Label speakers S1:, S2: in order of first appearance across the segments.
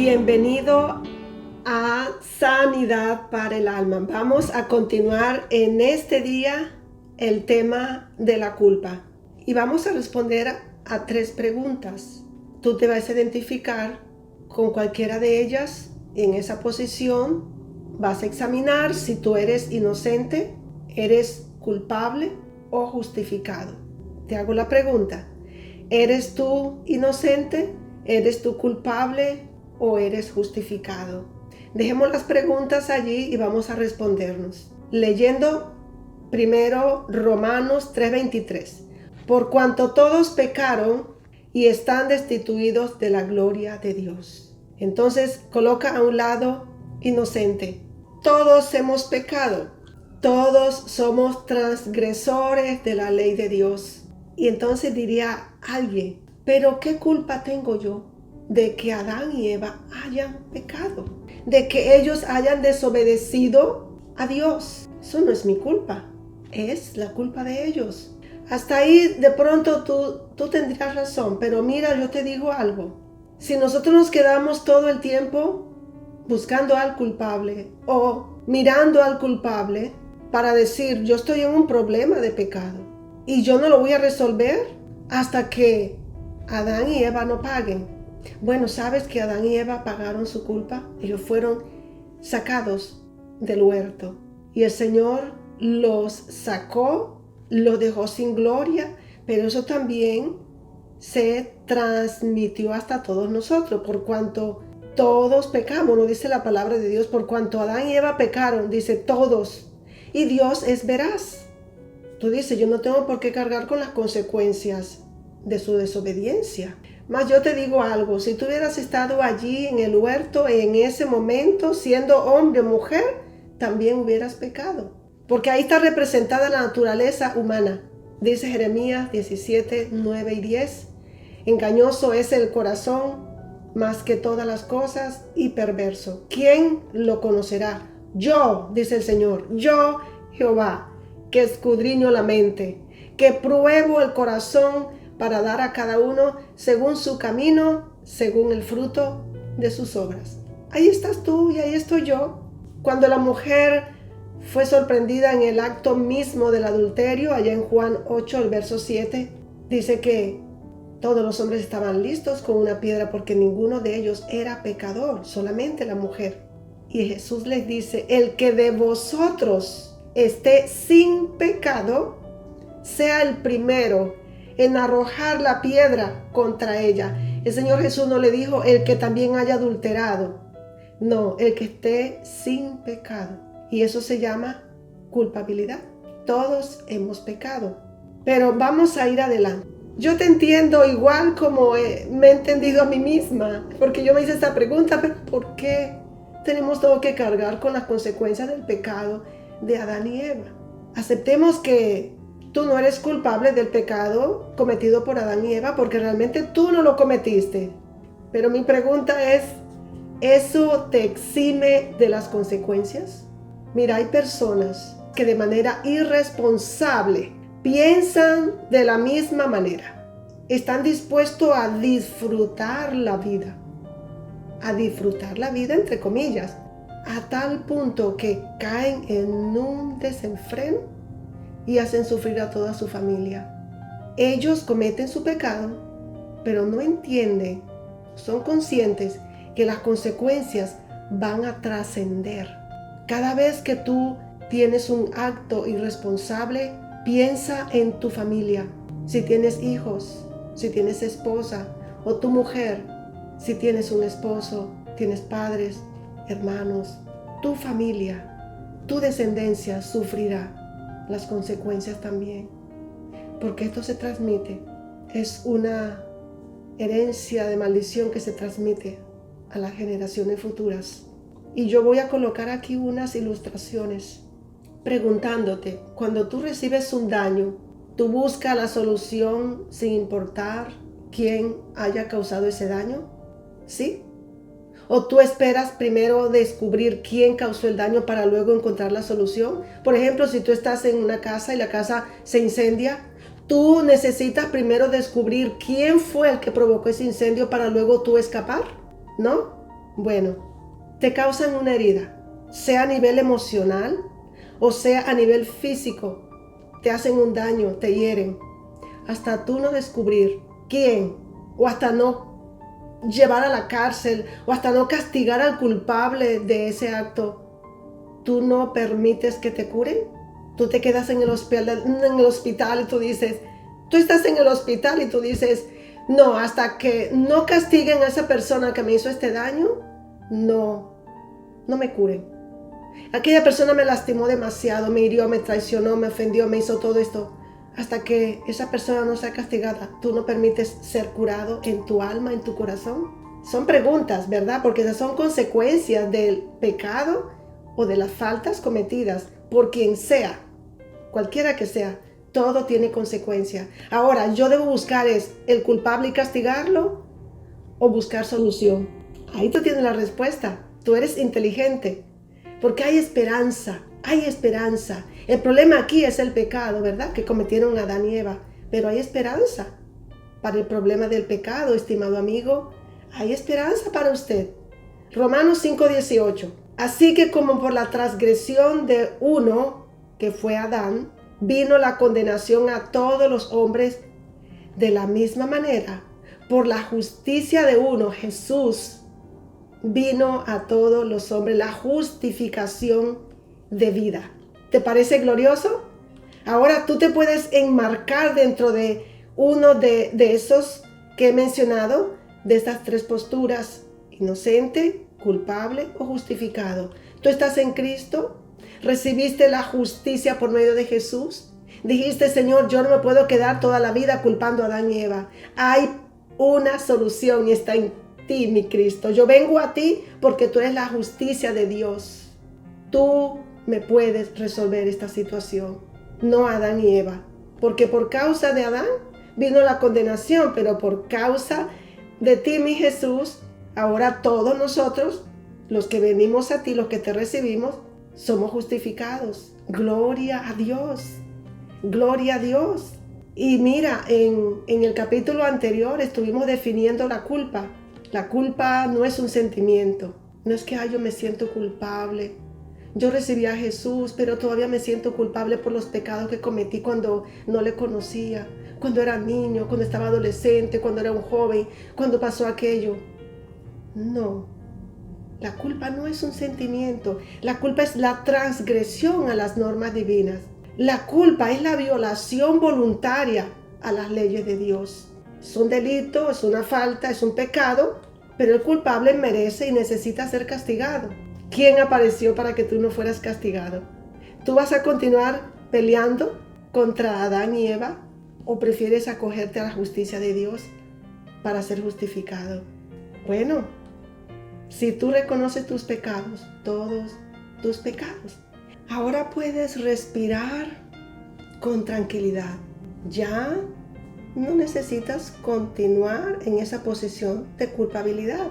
S1: Bienvenido a Sanidad para el Alma. Vamos a continuar en este día el tema de la culpa y vamos a responder a 3 preguntas. Tú te vas a identificar con cualquiera de ellas. En esa posición vas a examinar si tú eres inocente, eres culpable o justificado. Te hago la pregunta: ¿eres tú inocente? ¿Eres tú culpable o eres justificado? Dejemos las preguntas allí y vamos a respondernos. Leyendo primero Romanos 3:23. Por cuanto todos pecaron y están destituidos de la gloria de Dios. Entonces coloca a un lado inocente. Todos hemos pecado. Todos somos transgresores de la ley de Dios. Y entonces diría alguien: ¿pero qué culpa tengo yo de que Adán y Eva hayan pecado? De que ellos hayan desobedecido a Dios. Eso no es mi culpa, es la culpa de ellos. Hasta ahí de pronto tú tendrías razón, pero mira, yo te digo algo. Si nosotros nos quedamos todo el tiempo buscando al culpable o mirando al culpable para decir: yo estoy en un problema de pecado y yo no lo voy a resolver hasta que Adán y Eva no paguen. Bueno, ¿sabes que Adán y Eva pagaron su culpa? Ellos fueron sacados del huerto y el Señor los sacó, los dejó sin gloria, pero eso también se transmitió hasta todos nosotros, por cuanto todos pecamos, no dice la palabra de Dios, por cuanto Adán y Eva pecaron, dice todos, y Dios es veraz. Tú dices: yo no tengo por qué cargar con las consecuencias de su desobediencia. Mas yo te digo algo: si tú hubieras estado allí en el huerto en ese momento, siendo hombre o mujer, también hubieras pecado, porque ahí está representada la naturaleza humana. Dice Jeremías 17, 9 y 10: engañoso es el corazón más que todas las cosas y perverso. ¿Quién lo conocerá? Yo, dice el Señor, yo Jehová, que escudriño la mente, que pruebo el corazón para dar a cada uno según su camino, según el fruto de sus obras. Ahí estás tú y ahí estoy yo. Cuando la mujer fue sorprendida en el acto mismo del adulterio, allá en Juan 8, el verso 7, dice que todos los hombres estaban listos con una piedra porque ninguno de ellos era pecador, solamente la mujer. Y Jesús les dice: el que de vosotros esté sin pecado, sea el primero en arrojar la piedra contra ella. El Señor Jesús no le dijo el que también haya adulterado, no, el que esté sin pecado. Y eso se llama culpabilidad. Todos hemos pecado, pero vamos a ir adelante. Yo te entiendo igual como me he entendido a mí misma, porque yo me hice esta pregunta: ¿pero por qué tenemos todo que cargar con las consecuencias del pecado de Adán y Eva? Aceptemos que tú no eres culpable del pecado cometido por Adán y Eva, porque realmente tú no lo cometiste. Pero mi pregunta es: ¿eso te exime de las consecuencias? Mira, hay personas que de manera irresponsable piensan de la misma manera. Están dispuestos a disfrutar la vida entre comillas, a tal punto que caen en un desenfreno y hacen sufrir a toda su familia. Ellos cometen su pecado, pero no entienden, son conscientes que las consecuencias van a trascender. Cada vez que tú tienes un acto irresponsable, piensa en tu familia. Si tienes hijos, si tienes esposa, o tu mujer, si tienes un esposo, tienes padres, hermanos, tu familia, tu descendencia sufrirá las consecuencias también, porque esto se transmite. Es una herencia de maldición que se transmite a las generaciones futuras. Y yo voy a colocar aquí unas ilustraciones preguntándote: cuando tú recibes un daño, ¿tú buscas la solución sin importar quién haya causado ese daño? ¿Sí? ¿O tú esperas primero descubrir quién causó el daño para luego encontrar la solución? Por ejemplo, si tú estás en una casa y la casa se incendia, tú necesitas primero descubrir quién fue el que provocó ese incendio para luego tú escapar, ¿no? Bueno, te causan una herida, sea a nivel emocional o sea a nivel físico. Te hacen un daño, te hieren. Hasta tú no descubrir quién, o hasta no llevar a la cárcel, o hasta no castigar al culpable de ese acto, tú no permites que te curen. Tú te quedas en el hospital y tú dices, tú estás en el hospital y tú dices, no, hasta que no castiguen a esa persona que me hizo este daño, no me curen. Aquella persona me lastimó demasiado, me hirió, me traicionó, me ofendió, me hizo todo esto. Hasta que esa persona no sea castigada, tú no permites ser curado en tu alma, en tu corazón. Son preguntas, ¿verdad? Porque esas son consecuencias del pecado o de las faltas cometidas por quien sea, cualquiera que sea. Todo tiene consecuencia. Ahora, yo debo buscar el culpable y castigarlo, o buscar solución. Ahí tú tienes la respuesta. Tú eres inteligente. Porque hay esperanza, hay esperanza. El problema aquí es el pecado, ¿verdad? Que cometieron Adán y Eva. Pero hay esperanza para el problema del pecado, estimado amigo. Hay esperanza para usted. Romanos 5:18. Así que como por la transgresión de uno, que fue Adán, vino la condenación a todos los hombres, de la misma manera, por la justicia de uno, Jesús, vino a todos los hombres la justificación de vida. ¿Te parece glorioso? Ahora tú te puedes enmarcar dentro de uno de esos que he mencionado, de estas tres posturas: inocente, culpable o justificado. Tú estás en Cristo, recibiste la justicia por medio de Jesús. Dijiste, Señor, yo no me puedo quedar toda la vida culpando a Adán y Eva. Hay una solución y está en ti, mi Cristo. Yo vengo a ti porque tú eres la justicia de Dios. Tú me puedes resolver esta situación, no Adán y Eva. Porque por causa de Adán vino la condenación, pero por causa de ti, mi Jesús, ahora todos nosotros, los que venimos a ti, los que te recibimos, somos justificados. Gloria a Dios. Gloria a Dios. Y mira, en el capítulo anterior estuvimos definiendo la culpa. La culpa no es un sentimiento. No es que yo me siento culpable. Yo recibí a Jesús, pero todavía me siento culpable por los pecados que cometí cuando no le conocía, cuando era niño, cuando estaba adolescente, cuando era un joven, cuando pasó aquello. No, la culpa no es un sentimiento. La culpa es la transgresión a las normas divinas. La culpa es la violación voluntaria a las leyes de Dios. Es un delito, es una falta, es un pecado, pero el culpable merece y necesita ser castigado. ¿Quién apareció para que tú no fueras castigado? ¿Tú vas a continuar peleando contra Adán y Eva o prefieres acogerte a la justicia de Dios para ser justificado? Bueno, si tú reconoces tus pecados, todos tus pecados, ahora puedes respirar con tranquilidad. Ya no necesitas continuar en esa posición de culpabilidad.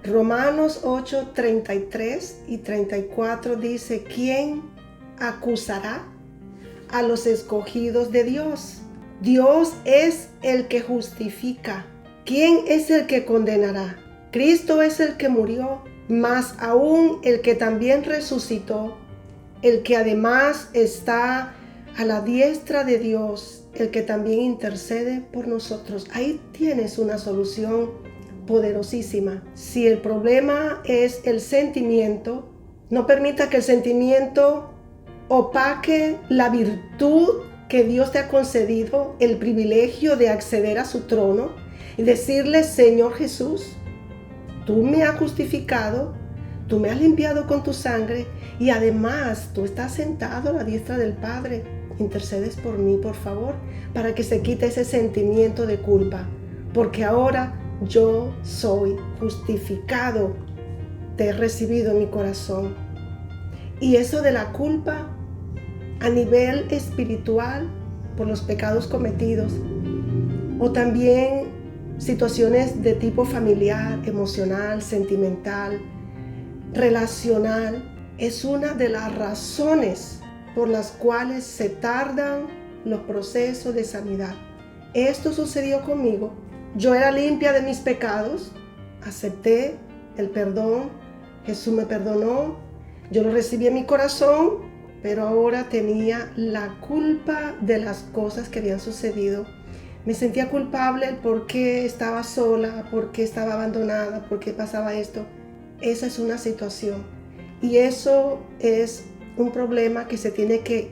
S1: Romanos 8, 33 y 34 dice: ¿quién acusará a los escogidos de Dios? Dios es el que justifica. ¿Quién es el que condenará? Cristo es el que murió, más aún el que también resucitó, el que además está a la diestra de Dios, el que también intercede por nosotros. Ahí tienes una solución poderosísima. Si el problema es el sentimiento, no permita que el sentimiento opaque la virtud que Dios te ha concedido, el privilegio de acceder a su trono y decirle: Señor Jesús, tú me has justificado, tú me has limpiado con tu sangre y además tú estás sentado a la diestra del Padre. Intercedes por mí, por favor, para que se quite ese sentimiento de culpa, porque ahora yo soy justificado, te he recibido en mi corazón. Y eso de la culpa a nivel espiritual por los pecados cometidos, o también situaciones de tipo familiar, emocional, sentimental, relacional, es una de las razones por las cuales se tardan los procesos de sanidad. Esto sucedió conmigo. Yo era limpia de mis pecados, acepté el perdón. Jesús me perdonó, yo lo recibí en mi corazón, pero ahora tenía la culpa de las cosas que habían sucedido. Me sentía culpable porque estaba sola, porque estaba abandonada, porque pasaba esto. Esa es una situación y eso es un problema que se tiene que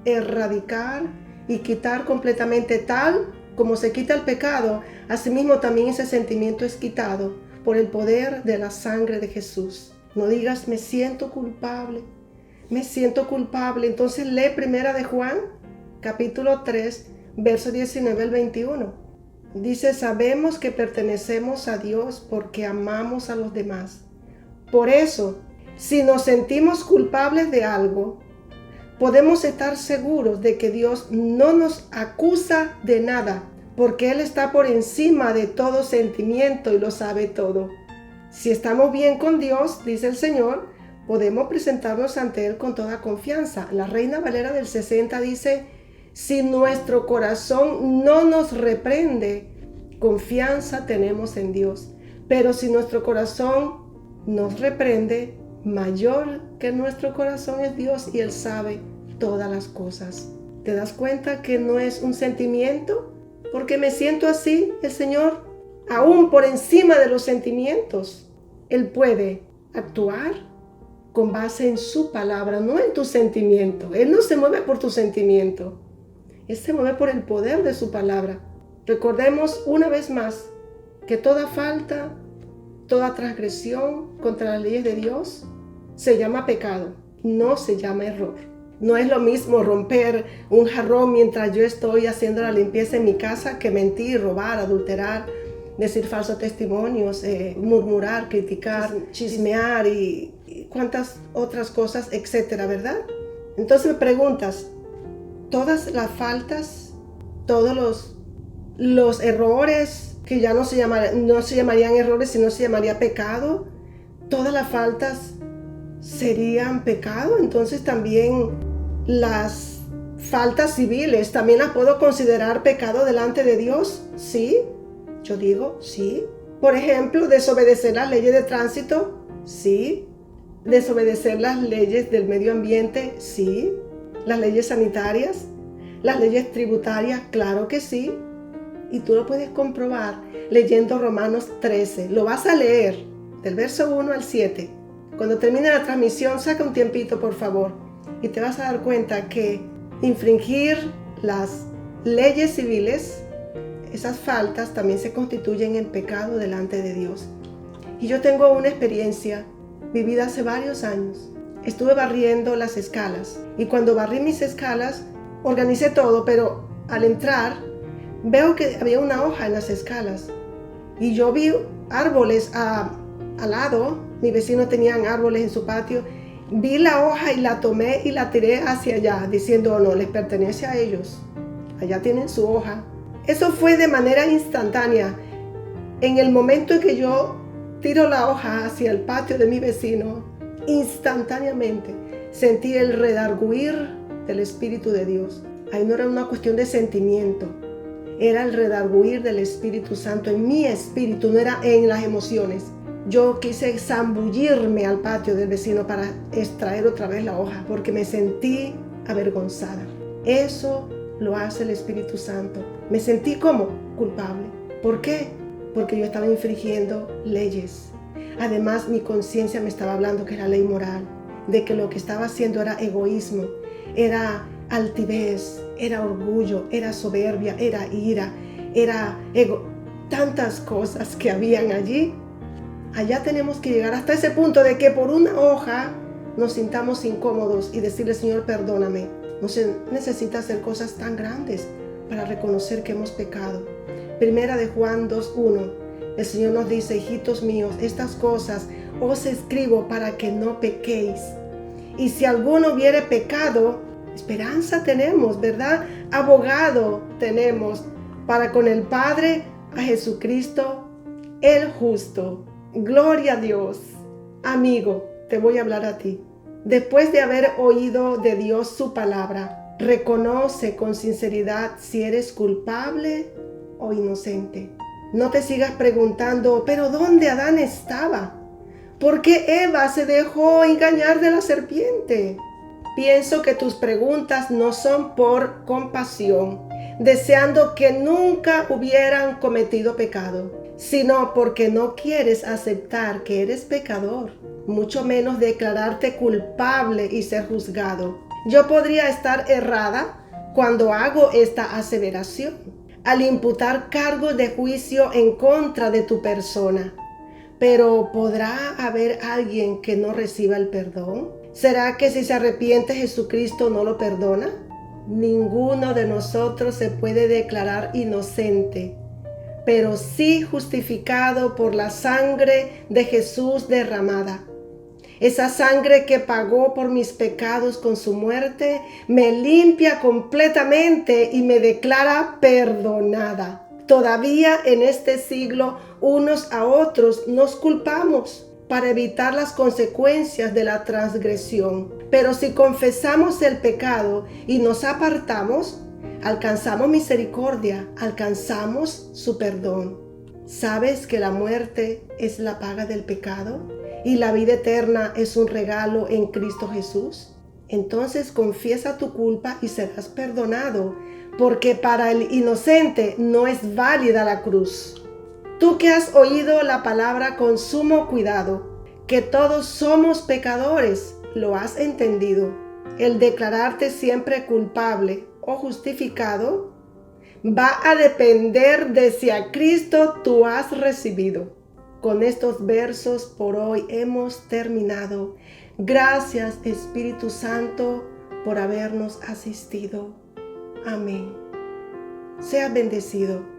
S1: erradicar y quitar completamente, tal como se quita el pecado. Asimismo también ese sentimiento es quitado por el poder de la sangre de Jesús. No digas me siento culpable. Entonces lee Primera de Juan, capítulo 3, verso 19 al 21. Dice, sabemos que pertenecemos a Dios porque amamos a los demás. Por eso, si nos sentimos culpables de algo, podemos estar seguros de que Dios no nos acusa de nada, porque Él está por encima de todo sentimiento y lo sabe todo. Si estamos bien con Dios, dice el Señor, podemos presentarnos ante Él con toda confianza. La Reina Valera del 60 dice, si nuestro corazón no nos reprende, confianza tenemos en Dios. Pero si nuestro corazón nos reprende, mayor que nuestro corazón es Dios y Él sabe todas las cosas. ¿Te das cuenta que no es un sentimiento? Porque me siento así, el Señor, aún por encima de los sentimientos, Él puede actuar con base en su palabra, no en tu sentimiento. Él no se mueve por tu sentimiento, Él se mueve por el poder de su palabra. Recordemos una vez más que toda falta, toda transgresión contra las leyes de Dios se llama pecado, no se llama error. No es lo mismo romper un jarrón mientras yo estoy haciendo la limpieza en mi casa que mentir, robar, adulterar, decir falsos testimonios, murmurar, criticar, chismear y cuantas otras cosas, etcétera, ¿verdad? Entonces me preguntas, todas las faltas, todos los errores que ya no se llamarían errores, sino se llamaría pecado, todas las faltas serían pecado. Entonces también las faltas civiles también las puedo considerar pecado delante de Dios. Sí, yo digo sí. Por ejemplo, desobedecer las leyes de tránsito, sí. Desobedecer las leyes del medio ambiente, sí. Las leyes sanitarias, las leyes tributarias, claro que sí. Y tú lo puedes comprobar leyendo Romanos 13. Lo vas a leer del verso 1 al 7. Cuando termine la transmisión, saca un tiempito, por favor, y te vas a dar cuenta que infringir las leyes civiles, esas faltas también se constituyen en pecado delante de Dios. Y yo tengo una experiencia vivida hace varios años. Estuve barriendo las escalas y cuando barrí mis escalas, organicé todo, pero al entrar veo que había una hoja en las escalas y yo vi árboles al lado. Mi vecino tenían árboles en su patio. Vi la hoja y la tomé y la tiré hacia allá, diciendo, no, les pertenece a ellos. Allá tienen su hoja. Eso fue de manera instantánea. En el momento en que yo tiro la hoja hacia el patio de mi vecino, instantáneamente sentí el redarguir del Espíritu de Dios. Ahí no era una cuestión de sentimiento. Era el redarguir del Espíritu Santo en mi espíritu, no era en las emociones. Yo quise zambullirme al patio del vecino para extraer otra vez la hoja porque me sentí avergonzada. Eso lo hace el Espíritu Santo. Me sentí como culpable. ¿Por qué? Porque yo estaba infringiendo leyes. Además, mi conciencia me estaba hablando que era ley moral, de que lo que estaba haciendo era egoísmo, era altivez, era orgullo, era soberbia, era ira, era ego. Tantas cosas que habían allí. Allá tenemos que llegar hasta ese punto de que por una hoja nos sintamos incómodos y decirle, Señor, perdóname. No se necesita hacer cosas tan grandes para reconocer que hemos pecado. Primera de Juan 2:1. El Señor nos dice, hijitos míos, estas cosas os escribo para que no pequéis. Y si alguno hubiere pecado, esperanza tenemos, ¿verdad? Abogado tenemos para con el Padre, a Jesucristo, el justo. Gloria a Dios. Amigo, te voy a hablar a ti. Después de haber oído de Dios su palabra, reconoce con sinceridad si eres culpable o inocente. No te sigas preguntando, ¿pero dónde Adán estaba? ¿Por qué Eva se dejó engañar de la serpiente? Pienso que tus preguntas no son por compasión, deseando que nunca hubieran cometido pecado, sino porque no quieres aceptar que eres pecador, mucho menos declararte culpable y ser juzgado. Yo podría estar errada cuando hago esta aseveración, al imputar cargos de juicio en contra de tu persona. Pero ¿podrá haber alguien que no reciba el perdón? ¿Será que si se arrepiente Jesucristo no lo perdona? Ninguno de nosotros se puede declarar inocente, pero sí justificado por la sangre de Jesús derramada. Esa sangre que pagó por mis pecados con su muerte me limpia completamente y me declara perdonada. Todavía en este siglo, unos a otros nos culpamos para evitar las consecuencias de la transgresión. Pero si confesamos el pecado y nos apartamos, alcanzamos misericordia, alcanzamos su perdón. ¿Sabes que la muerte es la paga del pecado y la vida eterna es un regalo en Cristo Jesús? Entonces confiesa tu culpa y serás perdonado, porque para el inocente no es válida la cruz. Tú que has oído la palabra con sumo cuidado, que todos somos pecadores, lo has entendido. El declararte siempre culpable o justificado va a depender de si a Cristo tú has recibido. Con estos versos por hoy hemos terminado. Gracias, Espíritu Santo, por habernos asistido. Amén. Sea bendecido.